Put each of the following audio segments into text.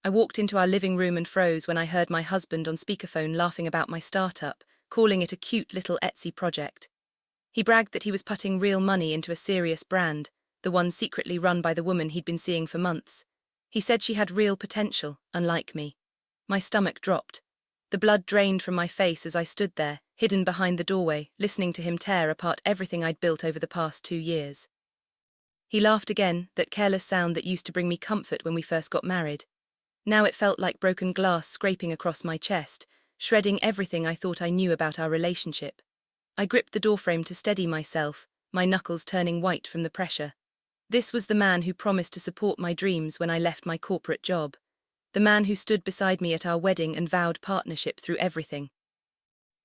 I walked into our living room and froze when I heard my husband on speakerphone laughing about my startup, calling it a cute little Etsy project. He bragged that he was putting real money into a serious brand, the one secretly run by the woman he'd been seeing for months. He said she had real potential, unlike me. My stomach dropped. The blood drained from my face as I stood there, hidden behind the doorway, listening to him tear apart everything I'd built over the past 2 years. He laughed again, that careless sound that used to bring me comfort when we first got married. Now it felt like broken glass scraping across my chest, shredding everything I thought I knew about our relationship. I gripped the doorframe to steady myself, my knuckles turning white from the pressure. This was the man who promised to support my dreams when I left my corporate job. The man who stood beside me at our wedding and vowed partnership through everything.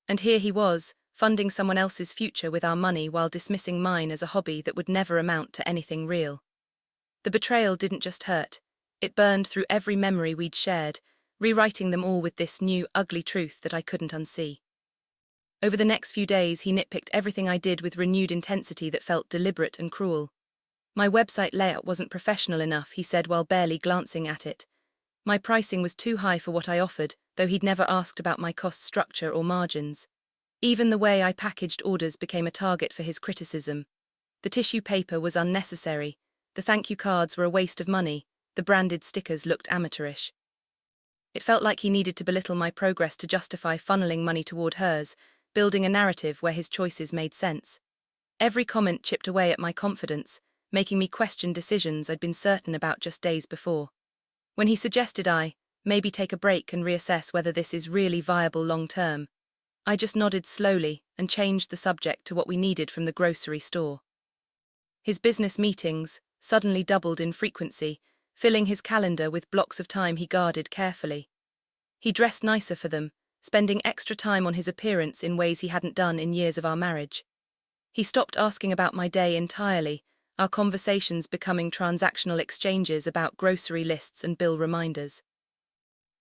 And here he was, funding someone else's future with our money while dismissing mine as a hobby that would never amount to anything real. The betrayal didn't just hurt. It burned through every memory we'd shared, rewriting them all with this new, ugly truth that I couldn't unsee. Over the next few days, he nitpicked everything I did with renewed intensity that felt deliberate and cruel. My website layout wasn't professional enough, he said while barely glancing at it. My pricing was too high for what I offered, though he'd never asked about my cost structure or margins. Even the way I packaged orders became a target for his criticism. The tissue paper was unnecessary, the thank you cards were a waste of money, the branded stickers looked amateurish. It felt like he needed to belittle my progress to justify funneling money toward hers, building a narrative where his choices made sense. Every comment chipped away at my confidence, making me question decisions I'd been certain about just days before. When he suggested I maybe take a break and reassess whether this is really viable long-term, I just nodded slowly and changed the subject to what we needed from the grocery store. His business meetings suddenly doubled in frequency, filling his calendar with blocks of time he guarded carefully. He dressed nicer for them, spending extra time on his appearance in ways he hadn't done in years of our marriage. He stopped asking about my day entirely, our conversations becoming transactional exchanges about grocery lists and bill reminders.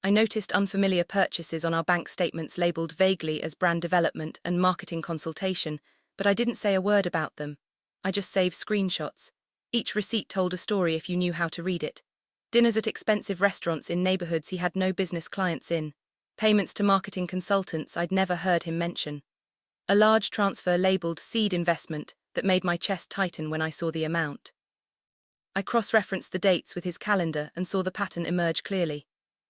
I noticed unfamiliar purchases on our bank statements labeled vaguely as brand development and marketing consultation, but I didn't say a word about them. I just saved screenshots. Each receipt told a story if you knew how to read it. Dinners at expensive restaurants in neighborhoods he had no business clients in. Payments to marketing consultants I'd never heard him mention. A large transfer labeled seed investment that made my chest tighten when I saw the amount. I cross-referenced the dates with his calendar and saw the pattern emerge clearly.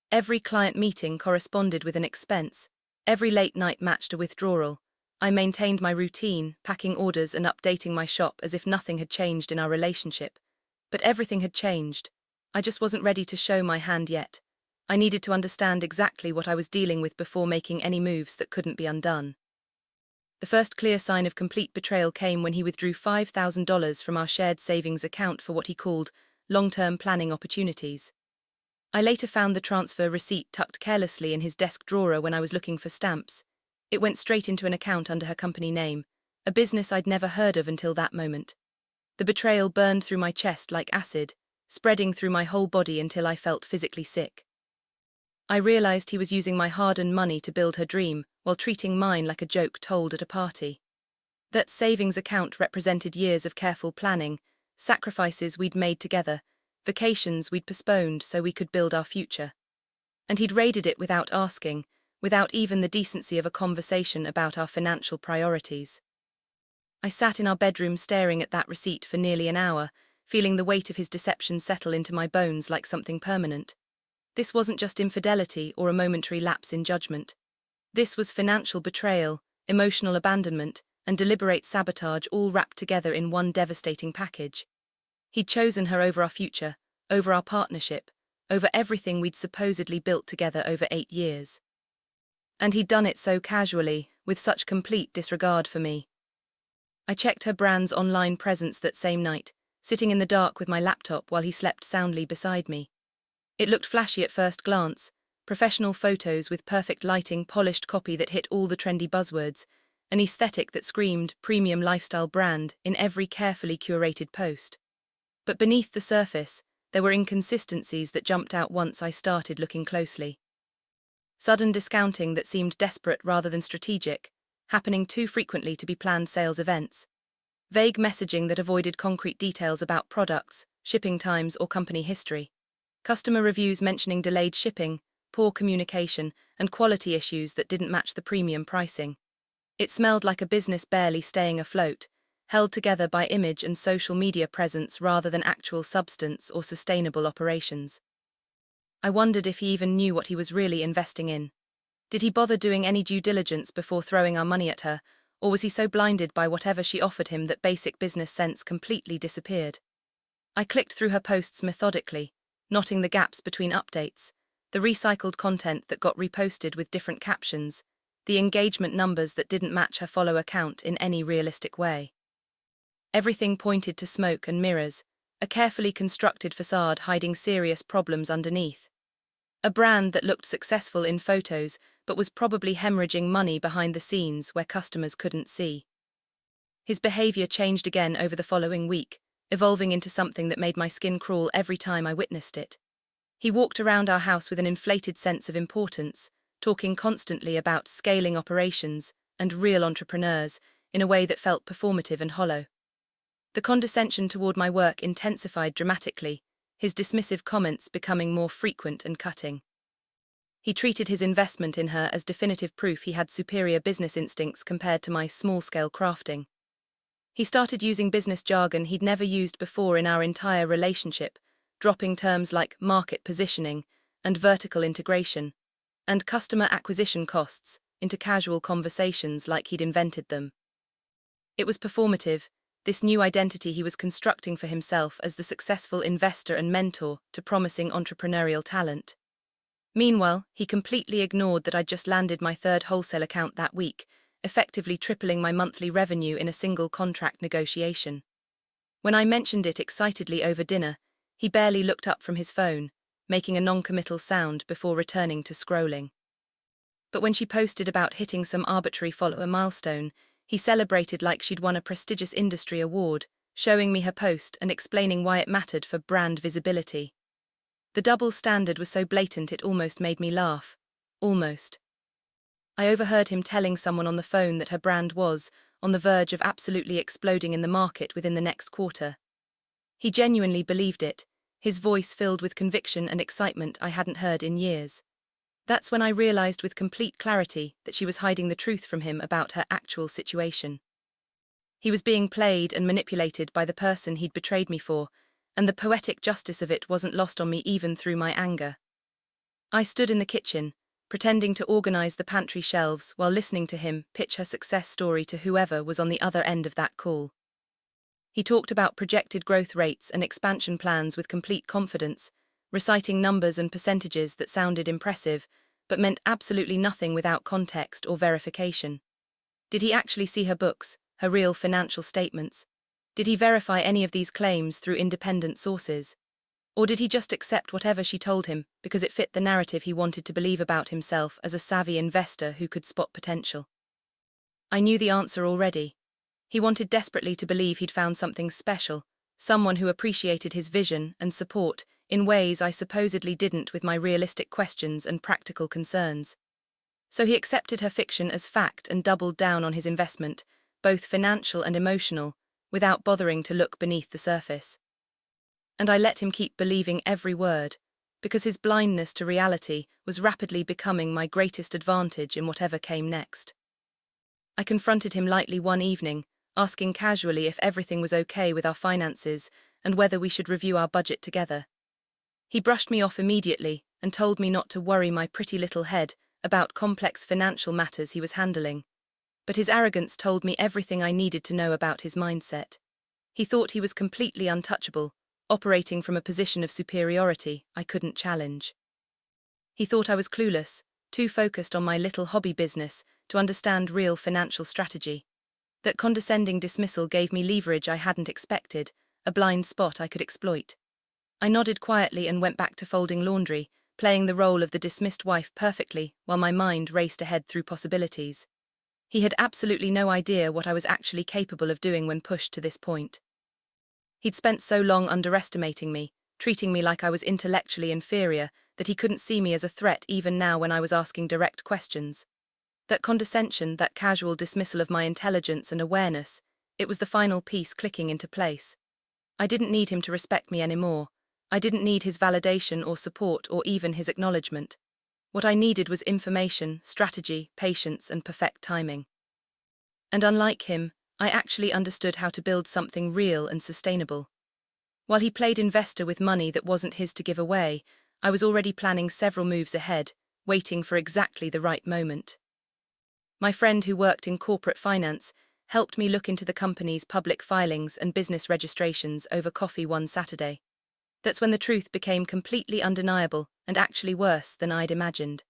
Every client meeting corresponded with an expense. Every late night matched a withdrawal. I maintained my routine, packing orders and updating my shop as if nothing had changed in our relationship. But everything had changed. I just wasn't ready to show my hand yet. I needed to understand exactly what I was dealing with before making any moves that couldn't be undone. The first clear sign of complete betrayal came when he withdrew $5,000 from our shared savings account for what he called long-term planning opportunities. I later found the transfer receipt tucked carelessly in his desk drawer when I was looking for stamps. It went straight into an account under her company name, a business I'd never heard of until that moment. The betrayal burned through my chest like acid, spreading through my whole body until I felt physically sick. I realized he was using my hard-earned money to build her dream, while treating mine like a joke told at a party. That savings account represented years of careful planning, sacrifices we'd made together, vacations we'd postponed so we could build our future. And he'd raided it without asking, without even the decency of a conversation about our financial priorities. I sat in our bedroom staring at that receipt for nearly an hour, feeling the weight of his deception settle into my bones like something permanent. This wasn't just infidelity or a momentary lapse in judgment. This was financial betrayal, emotional abandonment, and deliberate sabotage all wrapped together in one devastating package. He'd chosen her over our future, over our partnership, over everything we'd supposedly built together over 8 years. And he'd done it so casually, with such complete disregard for me. I checked her brand's online presence that same night, sitting in the dark with my laptop while he slept soundly beside me. It looked flashy at first glance, professional photos with perfect lighting, polished copy that hit all the trendy buzzwords, an aesthetic that screamed premium lifestyle brand in every carefully curated post. But beneath the surface, there were inconsistencies that jumped out once I started looking closely. Sudden discounting that seemed desperate rather than strategic, happening too frequently to be planned sales events. Vague messaging that avoided concrete details about products, shipping times, or company history. Customer reviews mentioning delayed shipping, poor communication, and quality issues that didn't match the premium pricing. It smelled like a business barely staying afloat, held together by image and social media presence rather than actual substance or sustainable operations. I wondered if he even knew what he was really investing in. Did he bother doing any due diligence before throwing our money at her, or was he so blinded by whatever she offered him that basic business sense completely disappeared? I clicked through her posts methodically, noting the gaps between updates, the recycled content that got reposted with different captions, the engagement numbers that didn't match her follower count in any realistic way. Everything pointed to smoke and mirrors, a carefully constructed facade hiding serious problems underneath. A brand that looked successful in photos but was probably hemorrhaging money behind the scenes where customers couldn't see. His behavior changed again over the following week, evolving into something that made my skin crawl every time I witnessed it. He walked around our house with an inflated sense of importance, talking constantly about scaling operations and real entrepreneurs in a way that felt performative and hollow. The condescension toward my work intensified dramatically, his dismissive comments becoming more frequent and cutting. He treated his investment in her as definitive proof he had superior business instincts compared to my small-scale crafting. He started using business jargon he'd never used before in our entire relationship, dropping terms like market positioning and vertical integration, and customer acquisition costs into casual conversations like he'd invented them. It was performative, this new identity he was constructing for himself as the successful investor and mentor to promising entrepreneurial talent. Meanwhile, he completely ignored that I'd just landed my third wholesale account that week, effectively tripling my monthly revenue in a single contract negotiation. When I mentioned it excitedly over dinner, he barely looked up from his phone, making a non-committal sound before returning to scrolling. But when she posted about hitting some arbitrary follower milestone, he celebrated like she'd won a prestigious industry award, showing me her post and explaining why it mattered for brand visibility. The double standard was so blatant it almost made me laugh. Almost. I overheard him telling someone on the phone that her brand was on the verge of absolutely exploding in the market within the next quarter. He genuinely believed it, his voice filled with conviction and excitement I hadn't heard in years. That's when I realized with complete clarity that she was hiding the truth from him about her actual situation. He was being played and manipulated by the person he'd betrayed me for, and the poetic justice of it wasn't lost on me even through my anger. I stood in the kitchen, pretending to organize the pantry shelves while listening to him pitch her success story to whoever was on the other end of that call. He talked about projected growth rates and expansion plans with complete confidence, reciting numbers and percentages that sounded impressive, but meant absolutely nothing without context or verification. Did he actually see her books, her real financial statements? Did he verify any of these claims through independent sources? Or did he just accept whatever she told him because it fit the narrative he wanted to believe about himself as a savvy investor who could spot potential? I knew the answer already. He wanted desperately to believe he'd found something special, someone who appreciated his vision and support in ways I supposedly didn't with my realistic questions and practical concerns. So he accepted her fiction as fact and doubled down on his investment, both financial and emotional, without bothering to look beneath the surface. And I let him keep believing every word, because his blindness to reality was rapidly becoming my greatest advantage in whatever came next. I confronted him lightly one evening, asking casually if everything was okay with our finances and whether we should review our budget together. He brushed me off immediately and told me not to worry my pretty little head about complex financial matters he was handling. But his arrogance told me everything I needed to know about his mindset. He thought he was completely untouchable, operating from a position of superiority I couldn't challenge. He thought I was clueless, too focused on my little hobby business to understand real financial strategy. That condescending dismissal gave me leverage I hadn't expected, a blind spot I could exploit. I nodded quietly and went back to folding laundry, playing the role of the dismissed wife perfectly while my mind raced ahead through possibilities. He had absolutely no idea what I was actually capable of doing when pushed to this point. He'd spent so long underestimating me, treating me like I was intellectually inferior, that he couldn't see me as a threat even now when I was asking direct questions. That condescension, that casual dismissal of my intelligence and awareness, it was the final piece clicking into place. I didn't need him to respect me anymore. I didn't need his validation or support or even his acknowledgement. What I needed was information, strategy, patience, and perfect timing. And unlike him, I actually understood how to build something real and sustainable. While he played investor with money that wasn't his to give away, I was already planning several moves ahead, waiting for exactly the right moment. My friend who worked in corporate finance helped me look into the company's public filings and business registrations over coffee one Saturday. That's when the truth became completely undeniable and actually worse than I'd imagined.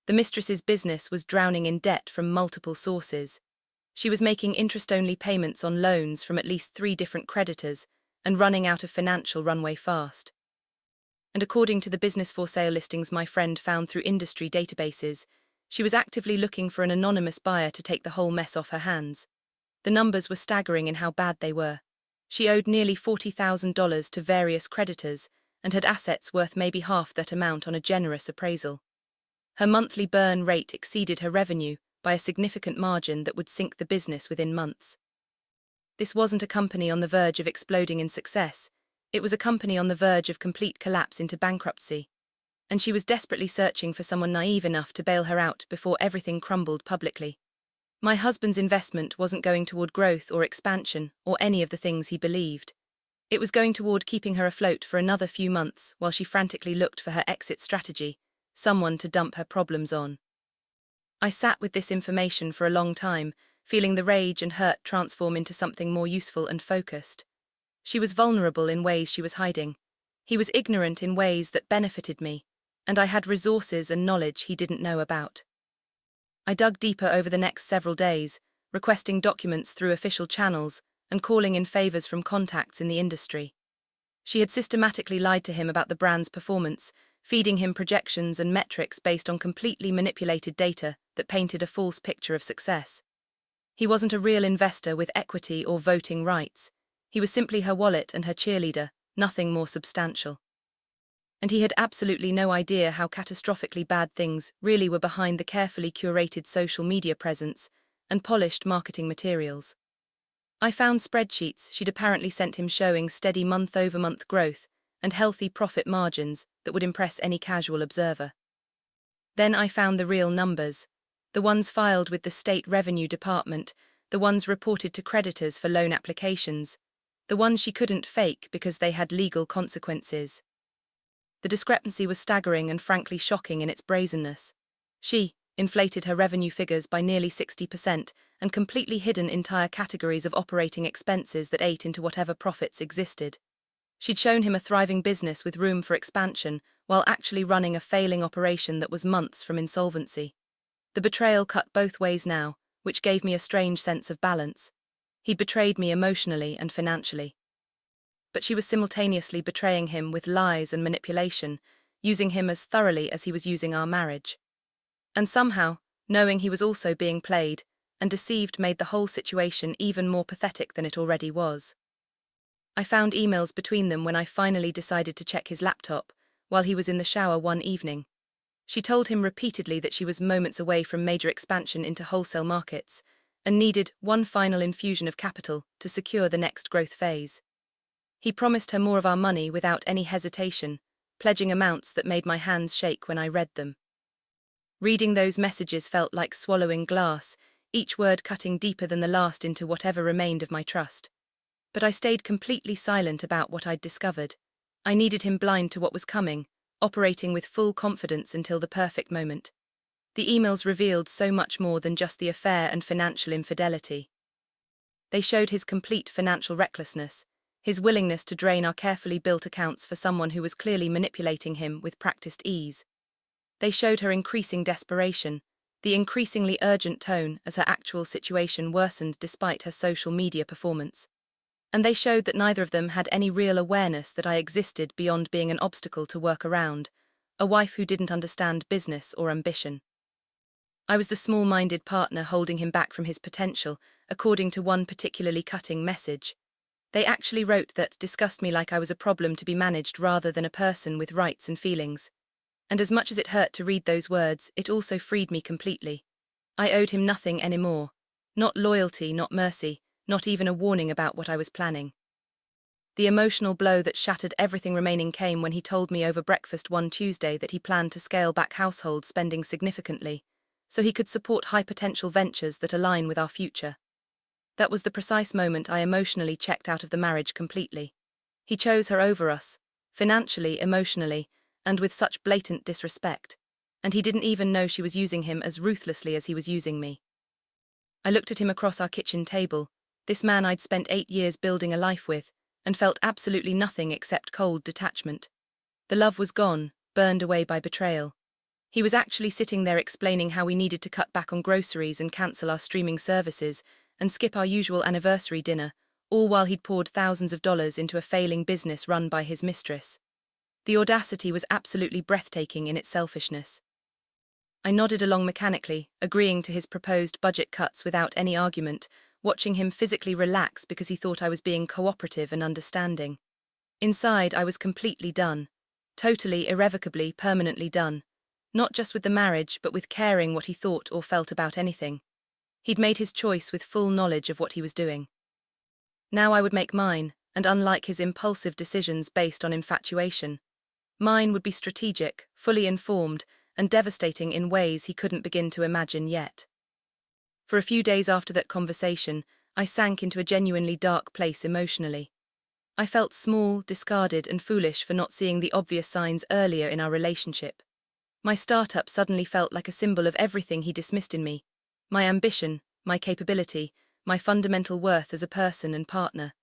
The mistress's business was drowning in debt from multiple sources. She was making interest-only payments on loans from at least 3 different creditors and running out of financial runway fast. And according to the business for sale listings my friend found through industry databases, she was actively looking for an anonymous buyer to take the whole mess off her hands. The numbers were staggering in how bad they were. She owed nearly $40,000 to various creditors and had assets worth maybe half that amount on a generous appraisal. Her monthly burn rate exceeded her revenue by a significant margin that would sink the business within months. This wasn't a company on the verge of exploding in success, it was a company on the verge of complete collapse into bankruptcy. And she was desperately searching for someone naive enough to bail her out before everything crumbled publicly. My husband's investment wasn't going toward growth or expansion or any of the things he believed. It was going toward keeping her afloat for another few months while she frantically looked for her exit strategy, someone to dump her problems on. I sat with this information for a long time, feeling the rage and hurt transform into something more useful and focused. She was vulnerable in ways she was hiding. He was ignorant in ways that benefited me, and I had resources and knowledge he didn't know about. I dug deeper over the next several days, requesting documents through official channels and calling in favors from contacts in the industry. She had systematically lied to him about the brand's performance, feeding him projections and metrics based on completely manipulated data that painted a false picture of success. He wasn't a real investor with equity or voting rights. He was simply her wallet and her cheerleader, nothing more substantial. And he had absolutely no idea how catastrophically bad things really were behind the carefully curated social media presence and polished marketing materials. I found spreadsheets she'd apparently sent him showing steady month-over-month growth and healthy profit margins that would impress any casual observer. Then I found the real numbers, the ones filed with the state revenue department, the ones reported to creditors for loan applications, the ones she couldn't fake because they had legal consequences. The discrepancy was staggering and frankly shocking in its brazenness. She inflated her revenue figures by nearly 60% and completely hidden entire categories of operating expenses that ate into whatever profits existed. She'd shown him a thriving business with room for expansion while actually running a failing operation that was months from insolvency. The betrayal cut both ways now, which gave me a strange sense of balance. He'd betrayed me emotionally and financially. But she was simultaneously betraying him with lies and manipulation, using him as thoroughly as he was using our marriage. And somehow, knowing he was also being played and deceived made the whole situation even more pathetic than it already was. I found emails between them when I finally decided to check his laptop while he was in the shower one evening. She told him repeatedly that she was moments away from major expansion into wholesale markets and needed one final infusion of capital to secure the next growth phase. He promised her more of our money without any hesitation, pledging amounts that made my hands shake when I read them. Reading those messages felt like swallowing glass, each word cutting deeper than the last into whatever remained of my trust. But I stayed completely silent about what I'd discovered. I needed him blind to what was coming, operating with full confidence until the perfect moment. The emails revealed so much more than just the affair and financial infidelity. They showed his complete financial recklessness, his willingness to drain our carefully built accounts for someone who was clearly manipulating him with practiced ease. They showed her increasing desperation, the increasingly urgent tone as her actual situation worsened despite her social media performance. And they showed that neither of them had any real awareness that I existed beyond being an obstacle to work around, a wife who didn't understand business or ambition. I was the small-minded partner holding him back from his potential, according to one particularly cutting message. They actually wrote that discussed me like I was a problem to be managed rather than a person with rights and feelings. And as much as it hurt to read those words, it also freed me completely. I owed him nothing anymore. Not loyalty, not mercy, not even a warning about what I was planning. The emotional blow that shattered everything remaining came when he told me over breakfast one Tuesday that he planned to scale back household spending significantly, so he could support high-potential ventures that align with our future. That was the precise moment I emotionally checked out of the marriage completely. He chose her over us, financially, emotionally, and with such blatant disrespect. And he didn't even know she was using him as ruthlessly as he was using me. I looked at him across our kitchen table, this man I'd spent 8 years building a life with, and felt absolutely nothing except cold detachment. The love was gone, burned away by betrayal. He was actually sitting there explaining how we needed to cut back on groceries and cancel our streaming services and skip our usual anniversary dinner, all while he'd poured thousands of dollars into a failing business run by his mistress. The audacity was absolutely breathtaking in its selfishness. I nodded along mechanically, agreeing to his proposed budget cuts without any argument, watching him physically relax because he thought I was being cooperative and understanding. Inside, I was completely done. Totally, irrevocably, permanently done. Not just with the marriage, but with caring what he thought or felt about anything. He'd made his choice with full knowledge of what he was doing. Now I would make mine, and unlike his impulsive decisions based on infatuation, mine would be strategic, fully informed, and devastating in ways he couldn't begin to imagine yet. For a few days after that conversation, I sank into a genuinely dark place emotionally. I felt small, discarded, and foolish for not seeing the obvious signs earlier in our relationship. My startup suddenly felt like a symbol of everything he dismissed in me: my ambition, my capability, my fundamental worth as a person and partner.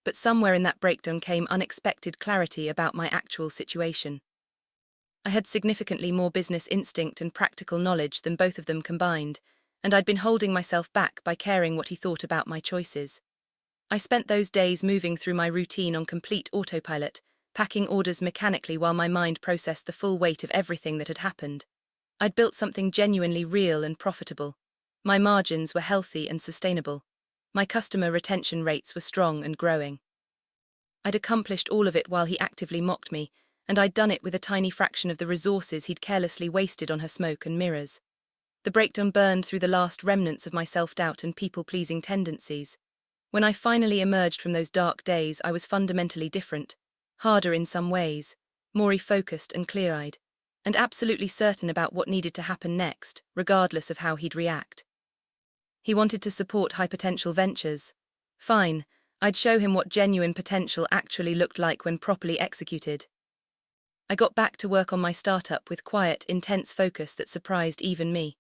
But somewhere in that breakdown came unexpected clarity about my actual situation. I had significantly more business instinct and practical knowledge than both of them combined, and I'd been holding myself back by caring what he thought about my choices. I spent those days moving through my routine on complete autopilot, packing orders mechanically while my mind processed the full weight of everything that had happened. I'd built something genuinely real and profitable. My margins were healthy and sustainable. My customer retention rates were strong and growing. I'd accomplished all of it while he actively mocked me, and I'd done it with a tiny fraction of the resources he'd carelessly wasted on her smoke and mirrors. The breakdown burned through the last remnants of my self-doubt and people-pleasing tendencies. When I finally emerged from those dark days, I was fundamentally different, harder in some ways, more focused and clear-eyed, and absolutely certain about what needed to happen next, regardless of how he'd react. He wanted to support high-potential ventures. Fine, I'd show him what genuine potential actually looked like when properly executed. I got back to work on my startup with quiet, intense focus that surprised even me.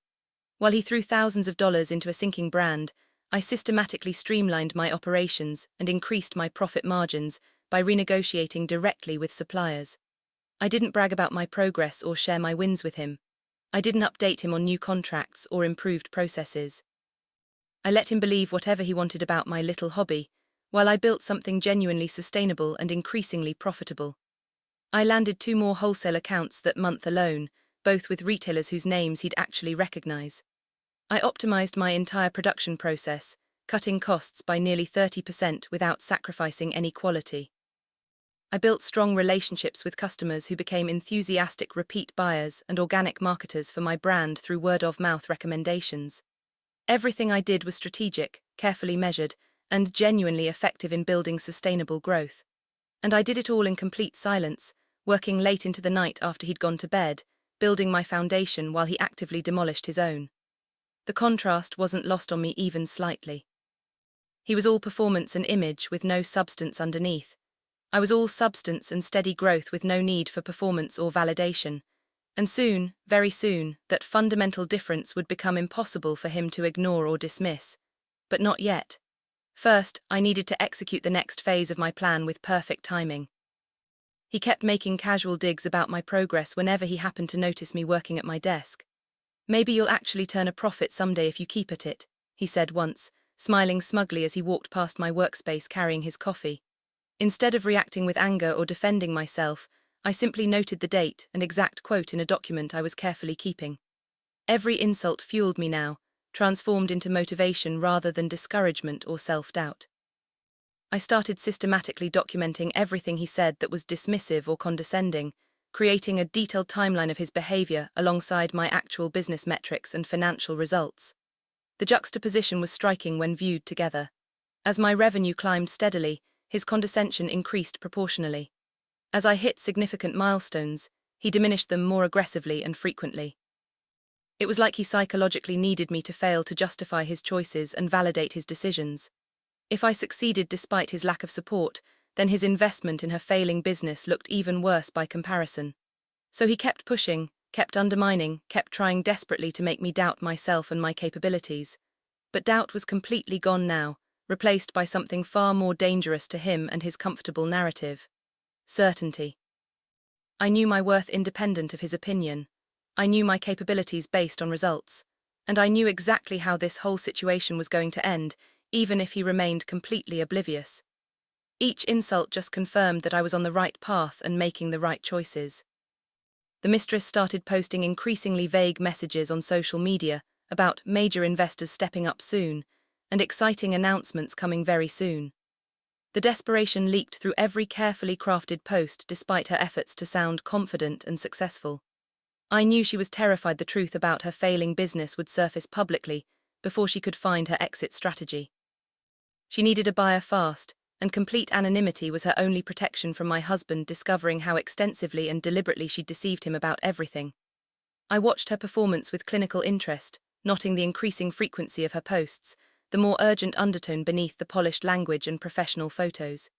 While he threw thousands of dollars into a sinking brand, I systematically streamlined my operations and increased my profit margins by renegotiating directly with suppliers. I didn't brag about my progress or share my wins with him. I didn't update him on new contracts or improved processes. I let him believe whatever he wanted about my little hobby, while I built something genuinely sustainable and increasingly profitable. I landed 2 more wholesale accounts that month alone, both with retailers whose names he'd actually recognize. I optimized my entire production process, cutting costs by nearly 30% without sacrificing any quality. I built strong relationships with customers who became enthusiastic repeat buyers and organic marketers for my brand through word-of-mouth recommendations. Everything I did was strategic, carefully measured, and genuinely effective in building sustainable growth. And I did it all in complete silence, working late into the night after he'd gone to bed, building my foundation while he actively demolished his own. The contrast wasn't lost on me even slightly. He was all performance and image with no substance underneath. I was all substance and steady growth with no need for performance or validation. And soon, very soon, that fundamental difference would become impossible for him to ignore or dismiss. But not yet. First, I needed to execute the next phase of my plan with perfect timing. He kept making casual digs about my progress whenever he happened to notice me working at my desk. "Maybe you'll actually turn a profit someday if you keep at it," he said once, smiling smugly as he walked past my workspace carrying his coffee. Instead of reacting with anger or defending myself, I simply noted the date and exact quote in a document I was carefully keeping. Every insult fueled me now, transformed into motivation rather than discouragement or self-doubt. I started systematically documenting everything he said that was dismissive or condescending, creating a detailed timeline of his behavior alongside my actual business metrics and financial results. The juxtaposition was striking when viewed together. As my revenue climbed steadily, his condescension increased proportionally. As I hit significant milestones, he diminished them more aggressively and frequently. It was like he psychologically needed me to fail to justify his choices and validate his decisions. If I succeeded despite his lack of support, then his investment in her failing business looked even worse by comparison. So he kept pushing, kept undermining, kept trying desperately to make me doubt myself and my capabilities. But doubt was completely gone now, replaced by something far more dangerous to him and his comfortable narrative: certainty. I knew my worth independent of his opinion. I knew my capabilities based on results. And I knew exactly how this whole situation was going to end, even if he remained completely oblivious. Each insult just confirmed that I was on the right path and making the right choices. The mistress started posting increasingly vague messages on social media about major investors stepping up soon and exciting announcements coming very soon. The desperation leaked through every carefully crafted post despite her efforts to sound confident and successful. I knew she was terrified the truth about her failing business would surface publicly before she could find her exit strategy. She needed a buyer fast, and complete anonymity was her only protection from my husband discovering how extensively and deliberately she'd deceived him about everything. I watched her performance with clinical interest, noting the increasing frequency of her posts, the more urgent undertone beneath the polished language and professional photos.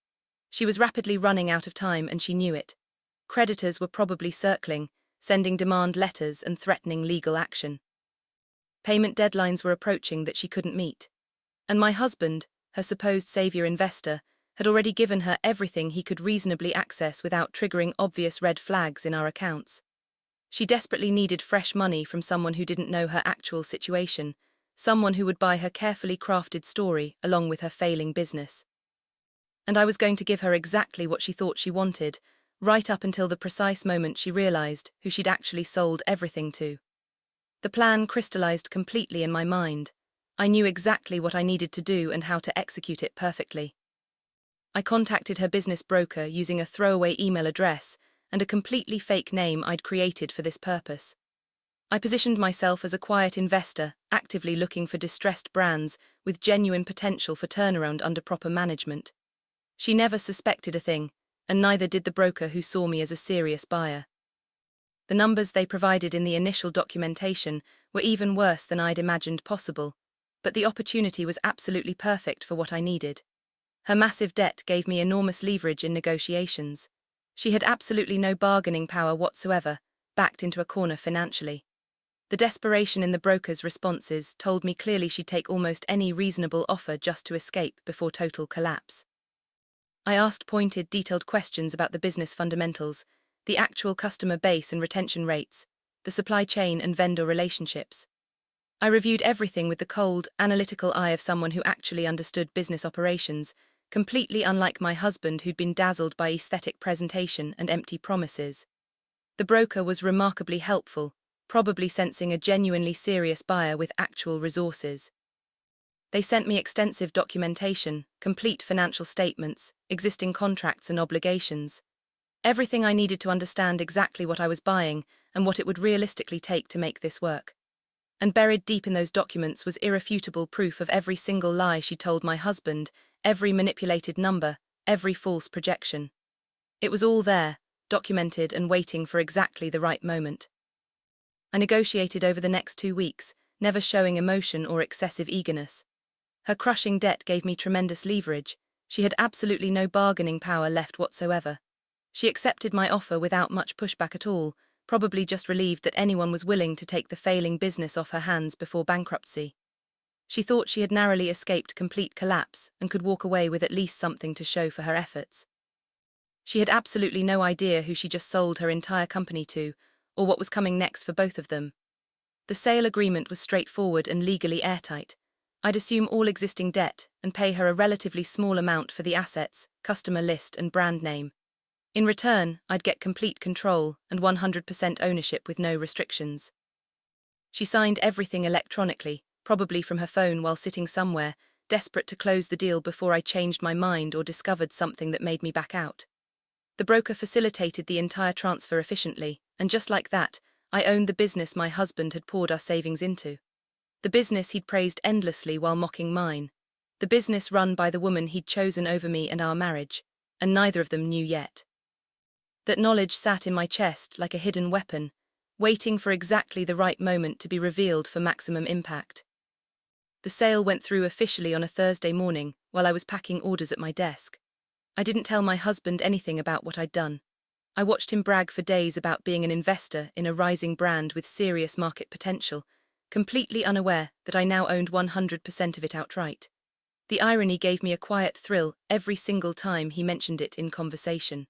She was rapidly running out of time, and she knew it. Creditors were probably circling, sending demand letters and threatening legal action. Payment deadlines were approaching that she couldn't meet. And my husband, her supposed savior investor, had already given her everything he could reasonably access without triggering obvious red flags in our accounts. She desperately needed fresh money from someone who didn't know her actual situation, someone who would buy her carefully crafted story along with her failing business. And I was going to give her exactly what she thought she wanted, right up until the precise moment she realized who she'd actually sold everything to. The plan crystallized completely in my mind. I knew exactly what I needed to do and how to execute it perfectly. I contacted her business broker using a throwaway email address and a completely fake name I'd created for this purpose. I positioned myself as a quiet investor, actively looking for distressed brands with genuine potential for turnaround under proper management. She never suspected a thing, and neither did the broker who saw me as a serious buyer. The numbers they provided in the initial documentation were even worse than I'd imagined possible, but the opportunity was absolutely perfect for what I needed. Her massive debt gave me enormous leverage in negotiations. She had absolutely no bargaining power whatsoever, backed into a corner financially. The desperation in the broker's responses told me clearly she'd take almost any reasonable offer just to escape before total collapse. I asked pointed, detailed questions about the business fundamentals, the actual customer base and retention rates, the supply chain and vendor relationships. I reviewed everything with the cold, analytical eye of someone who actually understood business operations, completely unlike my husband who'd been dazzled by aesthetic presentation and empty promises. The broker was remarkably helpful, probably sensing a genuinely serious buyer with actual resources. They sent me extensive documentation, complete financial statements, existing contracts and obligations. Everything I needed to understand exactly what I was buying and what it would realistically take to make this work. And buried deep in those documents was irrefutable proof of every single lie she told my husband, every manipulated number, every false projection. It was all there, documented and waiting for exactly the right moment. I negotiated over the next 2 weeks, never showing emotion or excessive eagerness. Her crushing debt gave me tremendous leverage. She had absolutely no bargaining power left whatsoever. She accepted my offer without much pushback at all, probably just relieved that anyone was willing to take the failing business off her hands before bankruptcy. She thought she had narrowly escaped complete collapse and could walk away with at least something to show for her efforts. She had absolutely no idea who she just sold her entire company to, or what was coming next for both of them. The sale agreement was straightforward and legally airtight. I'd assume all existing debt and pay her a relatively small amount for the assets, customer list and brand name. In return, I'd get complete control and 100% ownership with no restrictions. She signed everything electronically, probably from her phone while sitting somewhere, desperate to close the deal before I changed my mind or discovered something that made me back out. The broker facilitated the entire transfer efficiently, and just like that, I owned the business my husband had poured our savings into. The business he'd praised endlessly while mocking mine. the business run by the woman he'd chosen over me and our marriage, and neither of them knew yet. That knowledge sat in my chest like a hidden weapon, waiting for exactly the right moment to be revealed for maximum impact. The sale went through officially on a Thursday morning while I was packing orders at my desk. I didn't tell my husband anything about what I'd done. I watched him brag for days about being an investor in a rising brand with serious market potential, completely unaware that I now owned 100% of it outright. The irony gave me a quiet thrill every single time he mentioned it in conversation.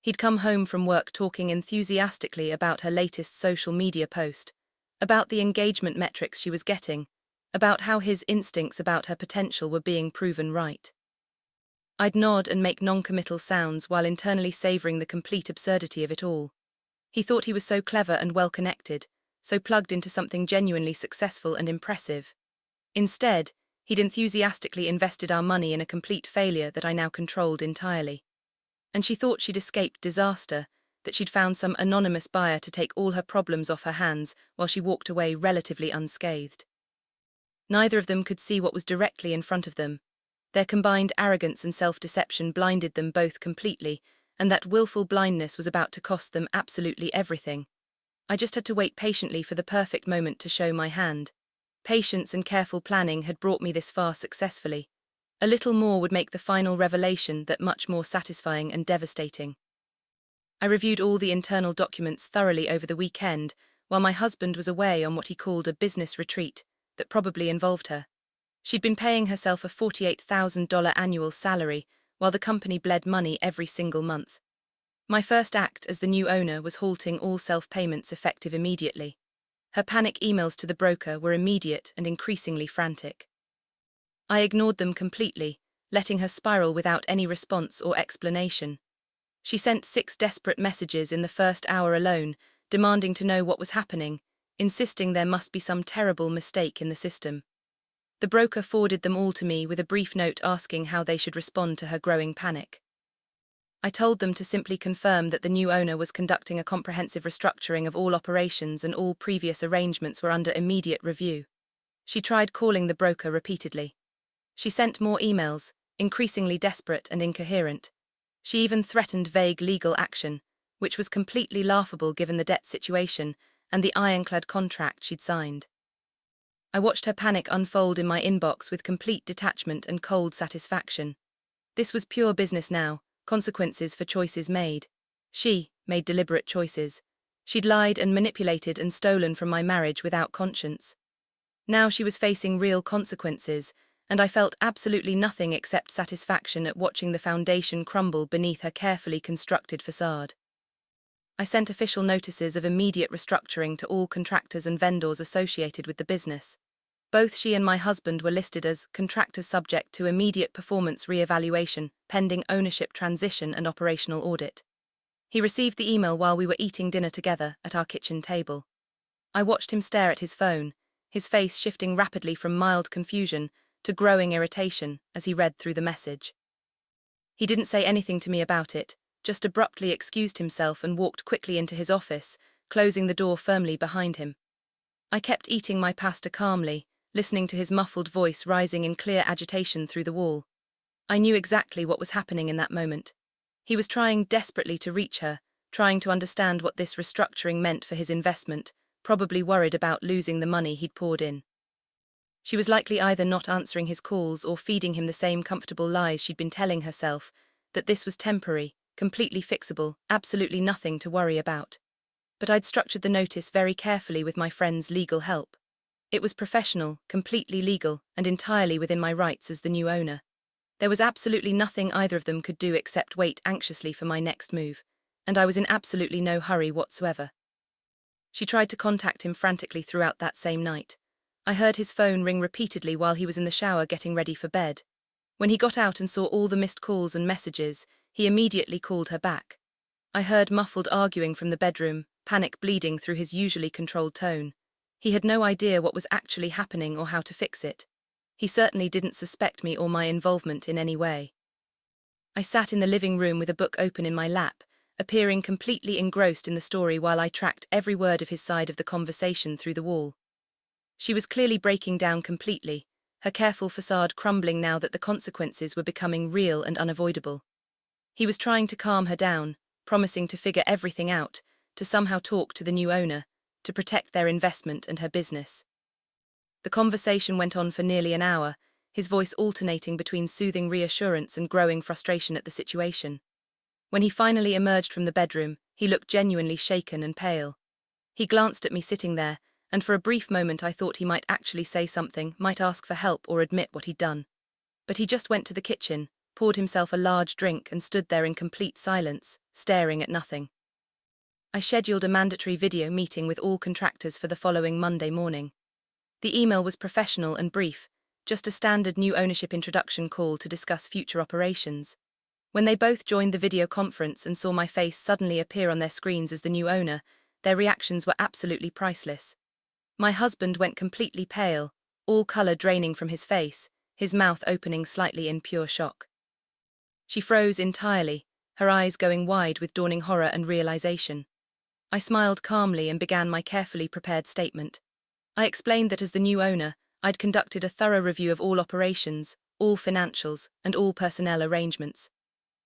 He'd come home from work talking enthusiastically about her latest social media post, about the engagement metrics she was getting, about how his instincts about her potential were being proven right. I'd nod and make non-committal sounds while internally savoring the complete absurdity of it all. He thought he was so clever and well-connected, so plugged into something genuinely successful and impressive. Instead, he'd enthusiastically invested our money in a complete failure that I now controlled entirely. And she thought she'd escaped disaster, that she'd found some anonymous buyer to take all her problems off her hands while she walked away relatively unscathed. Neither of them could see what was directly in front of them. Their combined arrogance and self-deception blinded them both completely, and that willful blindness was about to cost them absolutely everything. I just had to wait patiently for the perfect moment to show my hand. Patience and careful planning had brought me this far successfully. A little more would make the final revelation that much more satisfying and devastating. I reviewed all the internal documents thoroughly over the weekend, while my husband was away on what he called a business retreat that probably involved her. She'd been paying herself a $48,000 annual salary, while the company bled money every single month. My first act as the new owner was halting all self-payments effective immediately. Her panic emails to the broker were immediate and increasingly frantic. I ignored them completely, letting her spiral without any response or explanation. She sent 6 desperate messages in the first hour alone, demanding to know what was happening, insisting there must be some terrible mistake in the system. The broker forwarded them all to me with a brief note asking how they should respond to her growing panic. I told them to simply confirm that the new owner was conducting a comprehensive restructuring of all operations and all previous arrangements were under immediate review. She tried calling the broker repeatedly. She sent more emails, increasingly desperate and incoherent. She even threatened vague legal action, which was completely laughable given the debt situation and the ironclad contract she'd signed. I watched her panic unfold in my inbox with complete detachment and cold satisfaction. This was pure business now, consequences for choices made. She made deliberate choices. She'd lied and manipulated and stolen from my marriage without conscience. Now she was facing real consequences, and I felt absolutely nothing except satisfaction at watching the foundation crumble beneath her carefully constructed facade. I sent official notices of immediate restructuring to all contractors and vendors associated with the business. Both she and my husband were listed as contractors subject to immediate performance re-evaluation, pending ownership transition and operational audit. He received the email while we were eating dinner together at our kitchen table. I watched him stare at his phone, his face shifting rapidly from mild confusion to growing irritation as he read through the message. He didn't say anything to me about it, just abruptly excused himself and walked quickly into his office, closing the door firmly behind him. I kept eating my pasta calmly, listening to his muffled voice rising in clear agitation through the wall. I knew exactly what was happening in that moment. He was trying desperately to reach her, trying to understand what this restructuring meant for his investment, probably worried about losing the money he'd poured in. She was likely either not answering his calls or feeding him the same comfortable lies she'd been telling herself, that this was temporary, completely fixable, absolutely nothing to worry about. But I'd structured the notice very carefully with my friend's legal help. It was professional, completely legal, and entirely within my rights as the new owner. There was absolutely nothing either of them could do except wait anxiously for my next move, and I was in absolutely no hurry whatsoever. She tried to contact him frantically throughout that same night. I heard his phone ring repeatedly while he was in the shower getting ready for bed. When he got out and saw all the missed calls and messages, he immediately called her back. I heard muffled arguing from the bedroom, panic bleeding through his usually controlled tone. He had no idea what was actually happening or how to fix it. He certainly didn't suspect me or my involvement in any way. I sat in the living room with a book open in my lap, appearing completely engrossed in the story while I tracked every word of his side of the conversation through the wall. She was clearly breaking down completely, her careful facade crumbling now that the consequences were becoming real and unavoidable. He was trying to calm her down, promising to figure everything out, to somehow talk to the new owner, to protect their investment and her business. The conversation went on for nearly an hour, his voice alternating between soothing reassurance and growing frustration at the situation. When he finally emerged from the bedroom, he looked genuinely shaken and pale. He glanced at me sitting there, and for a brief moment I thought he might actually say something, might ask for help or admit what he'd done. But he just went to the kitchen, poured himself a large drink and stood there in complete silence, staring at nothing. I scheduled a mandatory video meeting with all contractors for the following Monday morning. The email was professional and brief, just a standard new ownership introduction call to discuss future operations. When they both joined the video conference and saw my face suddenly appear on their screens as the new owner, their reactions were absolutely priceless. My husband went completely pale, all color draining from his face, his mouth opening slightly in pure shock. She froze entirely, her eyes going wide with dawning horror and realization. I smiled calmly and began my carefully prepared statement. I explained that as the new owner, I'd conducted a thorough review of all operations, all financials, and all personnel arrangements.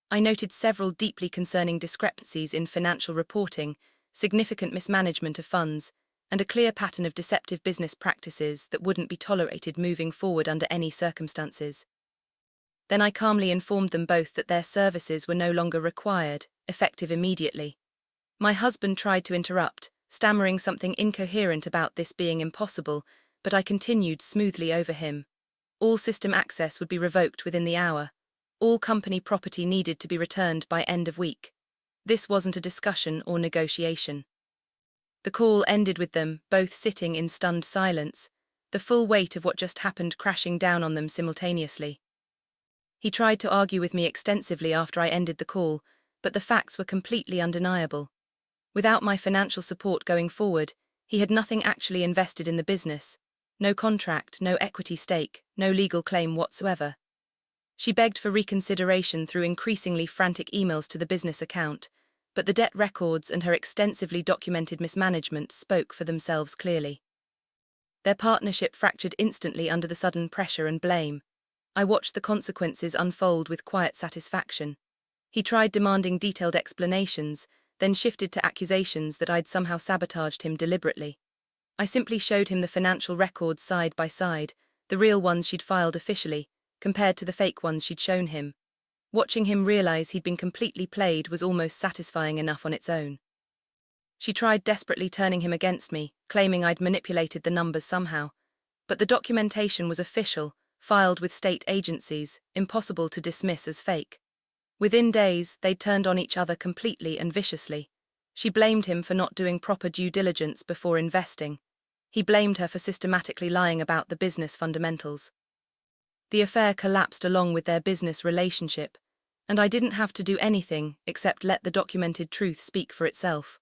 I noted several deeply concerning discrepancies in financial reporting, significant mismanagement of funds, and a clear pattern of deceptive business practices that wouldn't be tolerated moving forward under any circumstances. Then I calmly informed them both that their services were no longer required, effective immediately. My husband tried to interrupt, stammering something incoherent about this being impossible, but I continued smoothly over him. All system access would be revoked within the hour. All company property needed to be returned by end of week. This wasn't a discussion or negotiation. The call ended with them both sitting in stunned silence, the full weight of what just happened crashing down on them simultaneously. He tried to argue with me extensively after I ended the call, but the facts were completely undeniable. Without my financial support going forward, he had nothing actually invested in the business. No contract, no equity stake, no legal claim whatsoever. She begged for reconsideration through increasingly frantic emails to the business account, but the debt records and her extensively documented mismanagement spoke for themselves clearly. Their partnership fractured instantly under the sudden pressure and blame. I watched the consequences unfold with quiet satisfaction. He tried demanding detailed explanations, then shifted to accusations that I'd somehow sabotaged him deliberately. I simply showed him the financial records side by side, the real ones she'd filed officially, compared to the fake ones she'd shown him. Watching him realize he'd been completely played was almost satisfying enough on its own. She tried desperately turning him against me, claiming I'd manipulated the numbers somehow. But the documentation was official, filed with state agencies, impossible to dismiss as fake. Within days, they'd turned on each other completely and viciously. She blamed him for not doing proper due diligence before investing. He blamed her for systematically lying about the business fundamentals. The affair collapsed along with their business relationship, and I didn't have to do anything except let the documented truth speak for itself.